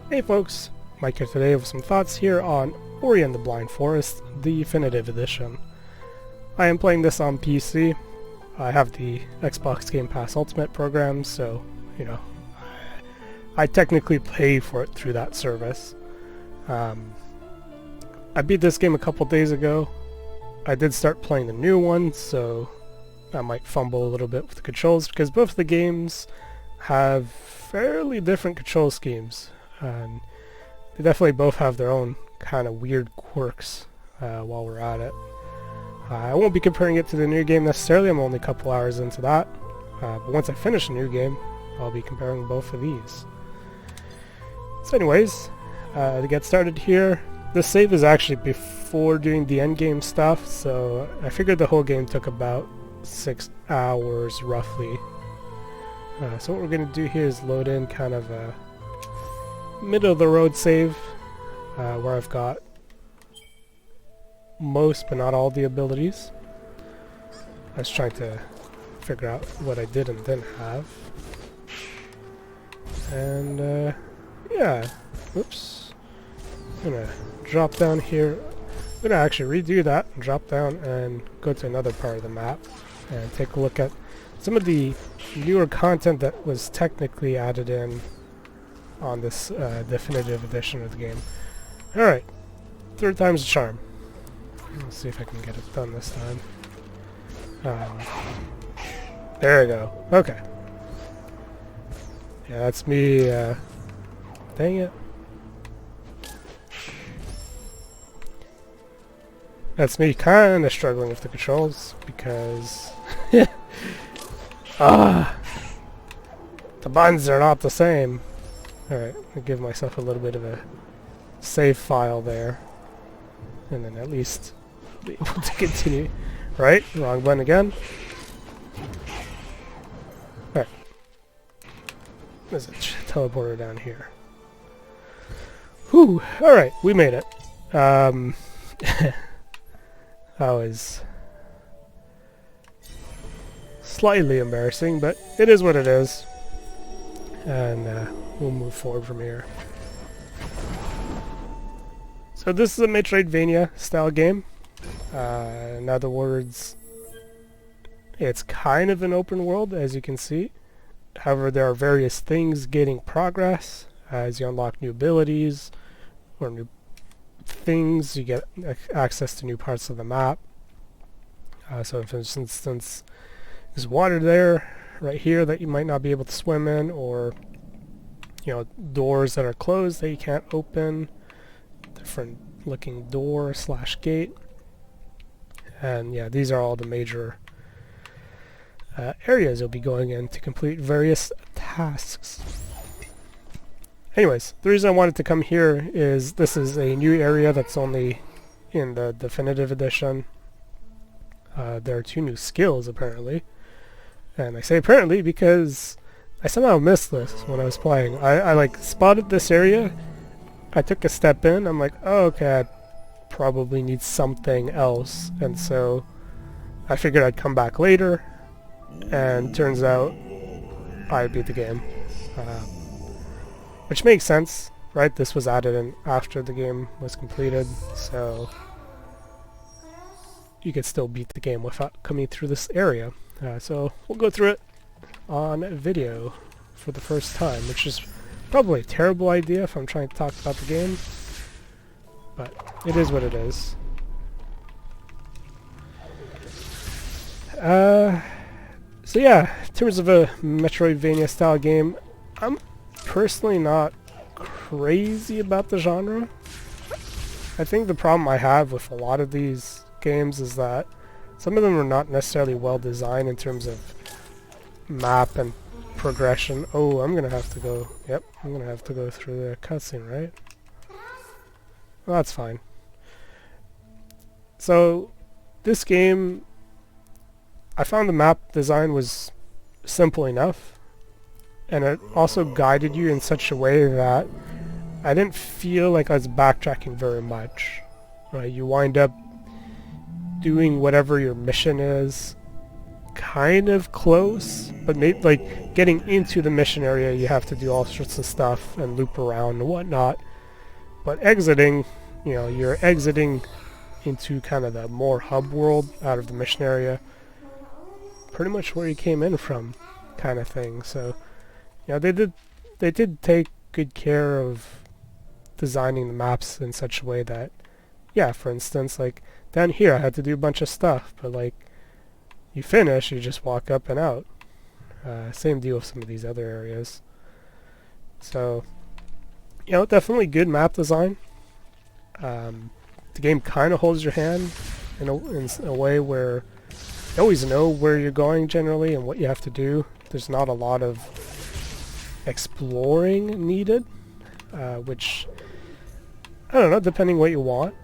Hey folks, Mike here today with some thoughts here on Ori and the Blind Forest, the Definitive Edition. I am playing this on PC. I have the Xbox Game Pass Ultimate program, so, I technically pay for it through that service. I beat this game a couple days ago. I did start playing the new one, so I might fumble a little bit with the controls, because both of the games have fairly different control schemes. And they definitely both have their own kind of weird quirks while we're at it. I won't be comparing it to the new game necessarily, I'm only a couple hours into that. But once I finish the new game, I'll be comparing both of these. So anyways, to get started here, this save is actually before doing the endgame stuff, so I figured the whole game took about 6 hours roughly. So what we're going to do here is load in kind of a middle of the road save where I've got most but not all the abilities. I was trying to figure out what I did and didn't have. And yeah, oops. I'm gonna drop down here. I'm gonna actually redo that and drop down and go to another part of the map and take a look at some of the newer content that was technically added in on this definitive edition of the game. Alright, third time's a charm. Let's see if I can get it done this time. There we go. Okay. Yeah, that's me, dang it. That's me kinda struggling with the controls, because the buttons are not the same. Alright, I'll give myself a little bit of a save file there. And then at least be able to continue. Right? Wrong button again. Alright. There's a teleporter down here. Whew! Alright, we made it. That was slightly embarrassing, but it is what it is. And we'll move forward from here. So this is a Metroidvania style game. In other words, it's kind of an open world, as you can see. However, there are various things gaining progress as you unlock new abilities or new things. You get access to new parts of the map. So for instance, there's water there, right here, that you might not be able to swim in, or doors that are closed that you can't open, different looking door / gate. And yeah, these are all the major areas you'll be going in to complete various tasks. Anyways, the reason I wanted to come here is this is a new area that's only in the definitive edition. There are 2 new skills apparently. And I say apparently because I somehow missed this when I was playing. I like spotted this area, I took a step in, I'm like, oh okay, I probably need something else, and so I figured I'd come back later, and turns out I beat the game. Which makes sense, right? This was added in after the game was completed, so you could still beat the game without coming through this area. So we'll go through it on video for the first time, which is probably a terrible idea if I'm trying to talk about the game, but it is what it is. So yeah, in terms of a Metroidvania style game, I'm personally not crazy about the genre. I think the problem I have with a lot of these games is that some of them are not necessarily well designed in terms of map and progression. Oh, I'm gonna have to go. Yep, I'm gonna have to go through the cutscene, right? Well, that's fine. So, this game, I found the map design was simple enough, and it also guided you in such a way that I didn't feel like I was backtracking very much. Right? You wind up doing whatever your mission is kind of close, but maybe like getting into the mission area you have to do all sorts of stuff and loop around and whatnot. But exiting, you know, you're exiting into kind of the more hub world out of the mission area, pretty much where you came in from, kind of thing. So, you know, they did take good care of designing the maps in such a way that, yeah, for instance, like down here I had to do a bunch of stuff, but like you finish, you just walk up and out. Same deal with some of these other areas. So, you know, definitely good map design. The game kind of holds your hand in a way where you always know where you're going generally and what you have to do. There's not a lot of exploring needed, which, I don't know, depending what you want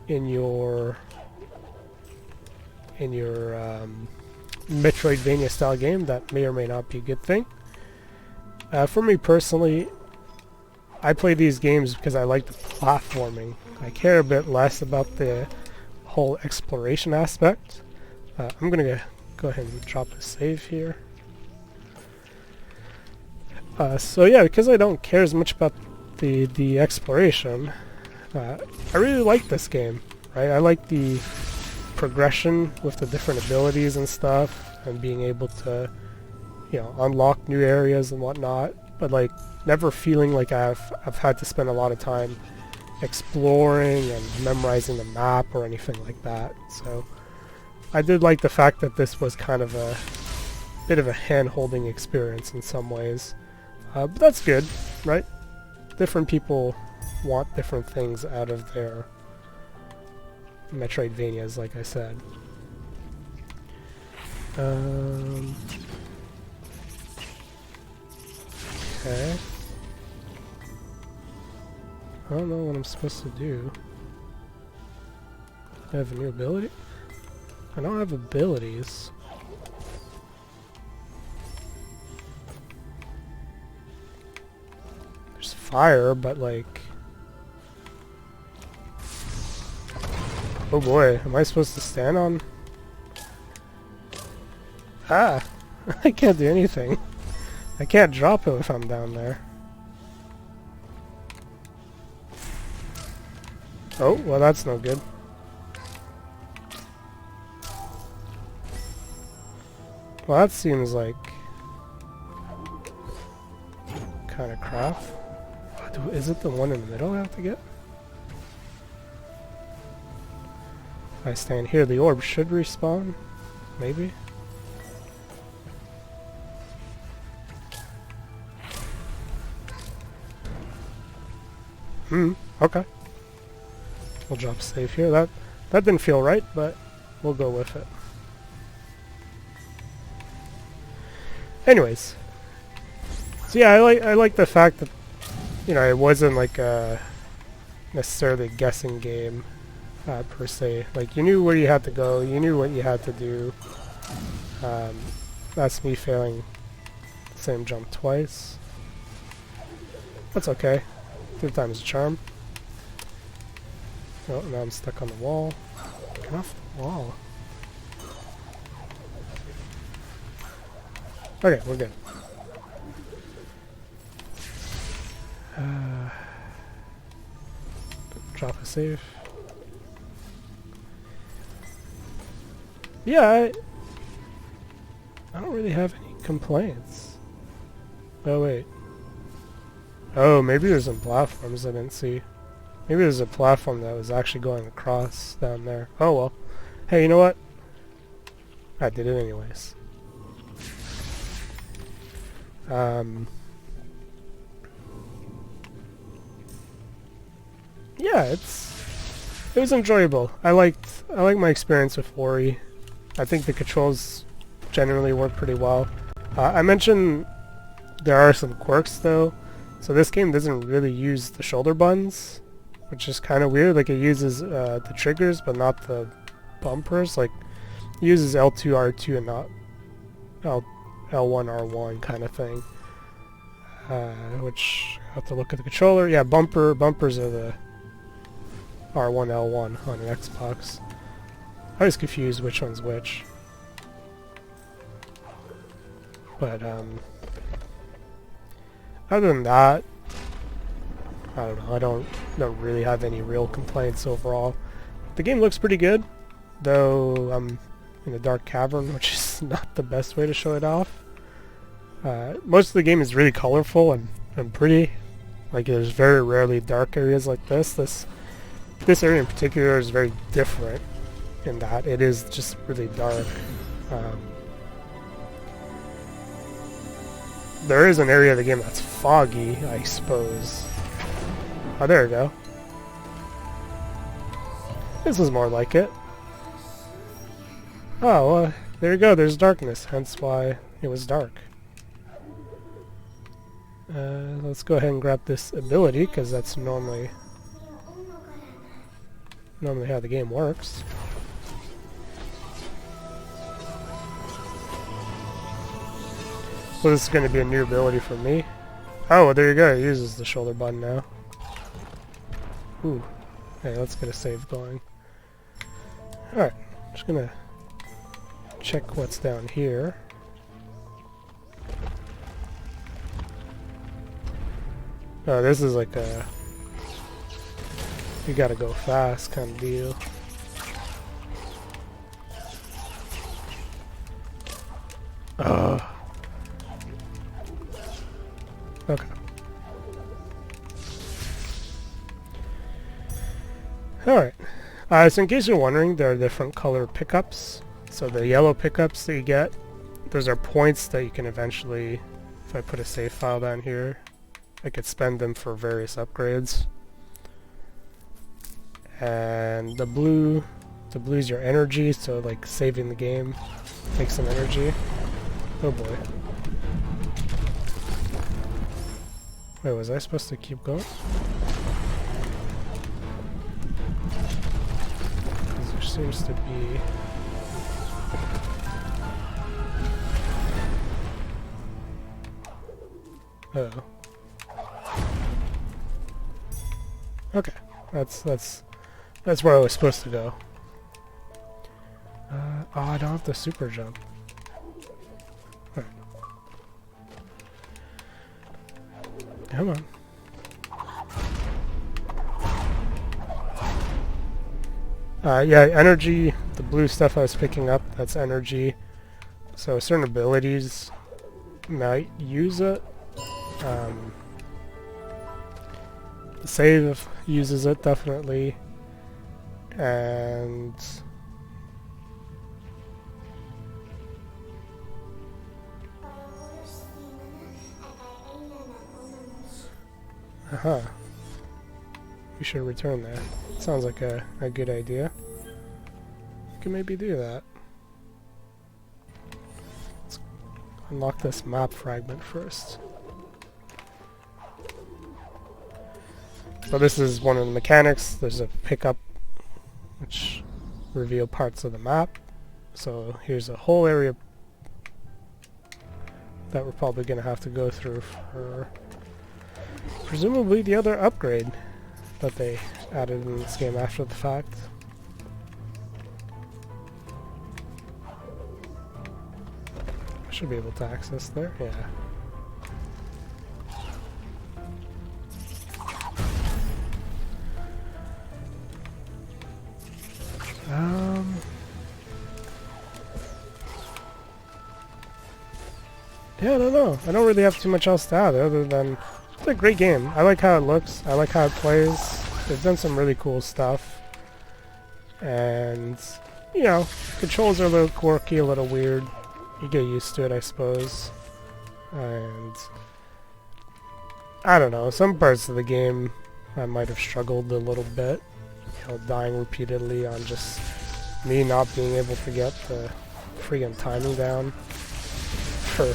in your Metroidvania style game, that may or may not be a good thing. For me personally, I play these games because I like the platforming. I care a bit less about the whole exploration aspect. I'm gonna go ahead and drop a save here. So yeah, because I don't care as much about the exploration, I really like this game. Right, I like the progression with the different abilities and stuff, and being able to, you know, unlock new areas and whatnot. But like, never feeling like I've had to spend a lot of time exploring and memorizing the map or anything like that. So I did like the fact that this was kind of a bit of a hand-holding experience in some ways. But that's good, right? Different people want different things out of their Metroidvanias, like I said. Okay. I don't know what I'm supposed to do. I have a new ability? I don't have abilities. There's fire, but like... Oh boy, am I supposed to stand on... Ah! I can't do anything. I can't drop him if I'm down there. Oh, well that's no good. Well, that seems like kind of crap. Is it the one in the middle I have to get? If I stand here, the orb should respawn. Maybe? Okay. We'll drop safe here. That didn't feel right, but we'll go with it. Anyways. So yeah, I like the fact that, you know, it wasn't like a necessarily guessing game per se. Like, you knew where you had to go, you knew what you had to do. That's me failing the same jump twice. That's okay. Third time's a charm. Oh, now I'm stuck on the wall. Get off the wall. Okay, we're good. Drop a save. Yeah, I don't really have any complaints. Oh wait. Oh, maybe there's some platforms I didn't see. Maybe there's a platform that was actually going across down there. Oh well. Hey, you know what? I did it anyways. Yeah, it was enjoyable. I liked my experience with Ori. I think the controls generally work pretty well. I mentioned there are some quirks though. So this game doesn't really use the shoulder buttons, which is kind of weird. Like, it uses the triggers but not the bumpers. Like, it uses L2, R2 and not L1, R1 kind of thing. Which I have to look at the controller. Yeah, bumpers are the R1, L1 on an Xbox. I was confused which one's which. But other than that, I don't know. I don't really have any real complaints overall. The game looks pretty good, though I'm in a dark cavern, which is not the best way to show it off. Most of the game is really colorful and pretty. Like, there's very rarely dark areas like this. This area in particular is very different in that it is just really dark. There is an area of the game that's foggy, I suppose. Oh, there we go. This is more like it. Oh, well, there you go. There's darkness, hence why it was dark. Let's go ahead and grab this ability, because that's normally how the game works. So this is going to be a new ability for me. Oh, well, there you go. It uses the shoulder button now. Ooh. Hey, let's get a save going. Alright, just gonna check what's down here. Oh, this is like a you gotta go fast kind of deal. Okay. Alright. So in case you're wondering, there are different color pickups. So the yellow pickups that you get, those are points that you can eventually, if I put a save file down here, I could spend them for various upgrades. And the blue is your energy, so like saving the game takes some energy. Oh boy. Wait, was I supposed to keep going? Because there seems to be... Oh. Okay, that's where I was supposed to go. Oh, I don't have the super jump. Right. Come on. Yeah, energy, the blue stuff I was picking up, that's energy. So certain abilities might use it. The save uses it, definitely. And... Aha. We should return there. Sounds like a good idea. We can maybe do that. Let's unlock this map fragment first. So this is one of the mechanics. There's a pickup which reveal parts of the map. So here's a whole area that we're probably going to have to go through for presumably the other upgrade that they added in this game after the fact. I should be able to access there, yeah. Yeah, I don't know. I don't really have too much else to add other than it's a great game. I like how it looks. I like how it plays. They've done some really cool stuff. And, you know, controls are a little quirky, a little weird. You get used to it, I suppose. And I don't know. Some parts of the game I might have struggled a little bit. You know, dying repeatedly on just me not being able to get the friggin' timing down for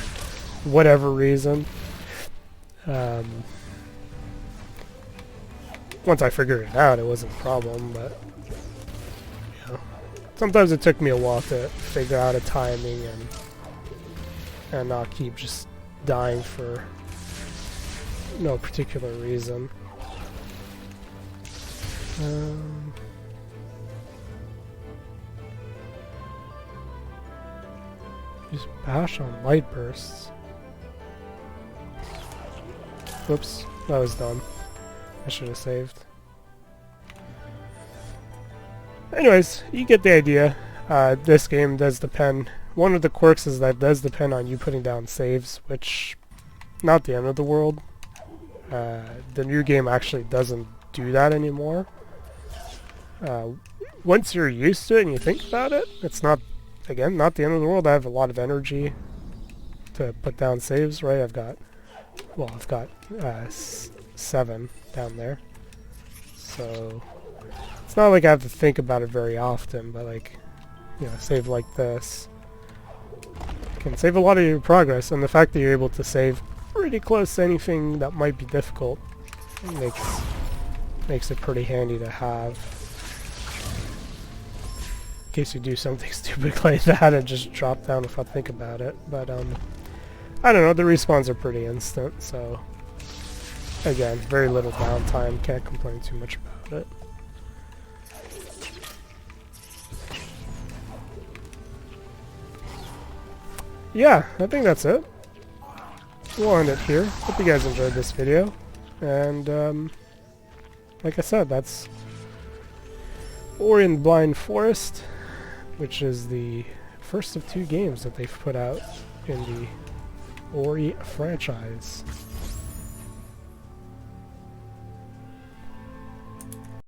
whatever reason. Once I figured it out, it wasn't a problem, but you know, sometimes it took me a while to figure out a timing and not keep just dying for no particular reason. Use bash on light bursts. Whoops, that was dumb. I should have saved. Anyways, you get the idea. This game does depend. One of the quirks is that it does depend on you putting down saves, which not the end of the world. The new game actually doesn't do that anymore. Once you're used to it and you think about it, it's not, again, not the end of the world. I have a lot of energy to put down saves, right? I've got 7 down there. So it's not like I have to think about it very often, but like, you know, save like this can save a lot of your progress, and the fact that you're able to save pretty close to anything that might be difficult makes it pretty handy to have. In case you do something stupid like that and just drop down if I think about it. But I don't know, the respawns are pretty instant, so again, very little downtime, can't complain too much about it. Yeah, I think that's it. We'll end it here. Hope you guys enjoyed this video. And, like I said, that's Ori and the Blind Forest, which is the first of 2 games that they've put out in the Ori franchise.